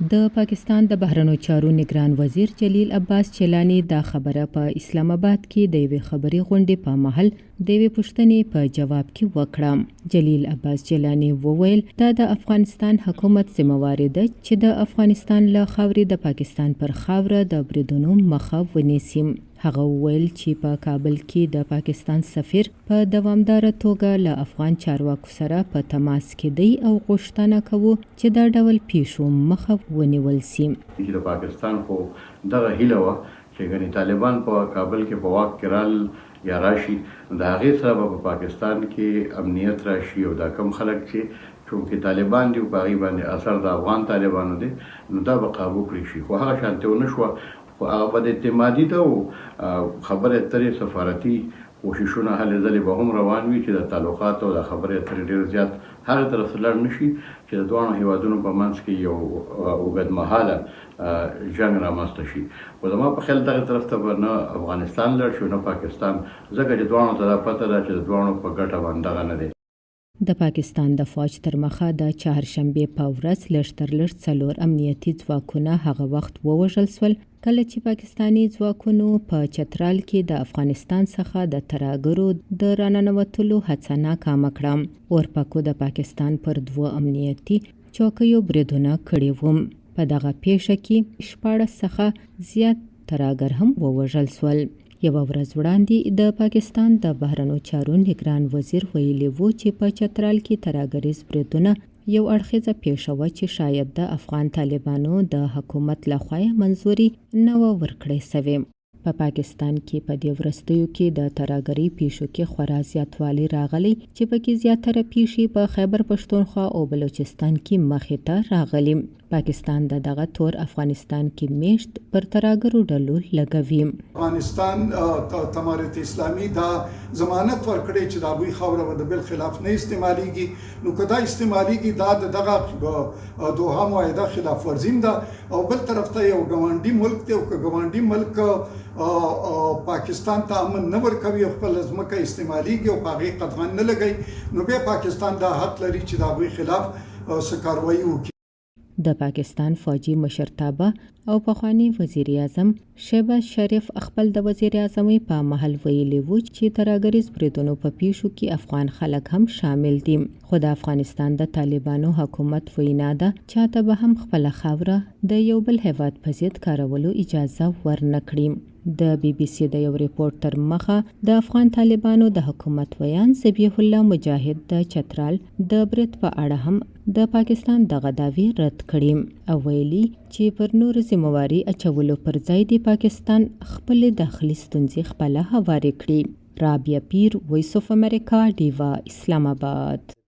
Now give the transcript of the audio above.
د پاکستان د بهرنیو چارو نگران وزیر جلیل عباس چیلانی دا خبره په اسلام آباد کې د یوې خبري غونډې په محل د یوې پوښتنې په جواب کې وکړه. جلیل عباس چیلانی وویل دا د افغانستان حکومت ذمہواري ده چې د افغانستان له خاورې د پاکستان پر خاوره د بریدونو مخه ونیسي. هغه وویل چې په کابل کې د پاکستان سفیر په دوامداره توګه له افغان چارواکو سره په تماس کې دی او غوښتنه کوي چې دا ډول پیښو مخه ونیول سي. د پاکستان خو دغه هیله وه چې ګنې طالبان په کابل کې په واک کې رال یا راشي د هغې سره به په پاکستان کې امنیت راشي او دا کم خلک چې چونکې طالبان دي په هغې باندې اثر د افغان طالبانو دی نو دا به قابو کړی شي. خو هغه شانتې ونه شوه خو هغه بد اعتمادي ده او خبرې اترې سفارتي کوششونه هلې ځلې به هم روان وي چې د تعلقاتو او د خبرې اترې ډېر زیات هغې طرف ته لاړ نه شي چې د دواړو هیوادونو په منځ کې یو اوږدمهاله جنګ رامنځته شي. خو زما په خیال دغې طرف ته به نه افغانستان لاړ شي نه پاکستان، ځکه چې دواړو ته دا پته ده چې د دواړو په ګټه باندې دغه نه دی. د پاکستان د فوج تر مخه د چهارشنبې په ورځ لږ تر لږ 4 امنیتي ځواکونه هغه وخت ووژل شول کله چې پاکستاني ځواکونو په چترال کې د افغانستان څخه د ترهګرو د راننوتلو هڅه ناکامه کړه. اورپکو د پاکستان پر 2 امنیتي چوکیو بریدونه کړي وو. په دغه پیښه کې 14 څخه زیات ترهګر هم ووژل شول. یوه ورځ وړاندې د پاکستان د بهرنیو چارو نگران وزیر ویلي وو چې په چترال کې ترهګریز بریدونه یو اړخیزه پیښه وه چې شاید د افغان طالبانو د حکومت لخوا منظوري نه وه ورکړې سوې. په پاکستان کې په دې وروستیو کې د ترهګرۍ پیښو کې خورا زیاتوالی راغلی چې پکې زیاتره پیښې په خیبر پښتونخوا او بلوچستان کې مخې ته راغلي. پاکستان د دغه تور افغانستان کې میشت پر ترهګرو ډلو لګوي. افغانستان تمارت اسلامي دا ضمانت ورکړي چې د هغوی خاوره به د بل خلاف نه استعمالیږي. نو که دا استعمالیږي دا د دغه دوحه معاهده خلاف ورزي ده او بل طرف ته یو ګاونډي ملک دی او که ګاونډي ملک پاکستان ته امن نه ورکوي او خپل ځمکه استعمالیږي او په هغې قدغن نه لګوي نو بیا پاکستان دا حق لري چې د هغوی خلاف څه کاروایي وکړي. د پاکستان فوجي مشرتابه او پخوانی وزیر اعظم شهباز شریف خپل د وزیر اعظمۍ په محل ویلي وو چې ترهګریز بریدونو په پیښو کې افغان خلک هم شامل دي. خو د افغانستان د طالبانو حکومت وینا ده چاته به هم خپله خاوره د یو بل هیواد په ضد کارولو اجازه ورنه کړي. د بی بی سی د یو ریپورت تر مخه د افغان طالبانو د حکومت ویان ذبیح الله مجاهد د چترال د برید په اړه هم د پاکستان دغه دعوی رد کړي او ویلي چې پر نور ذمہواري اچولو پر ځای د پاکستان خپل داخلي ستونزې خپله هوارې کړي. رابعه پیر، وایس اف امریکا، ډیوا، اسلام آباد.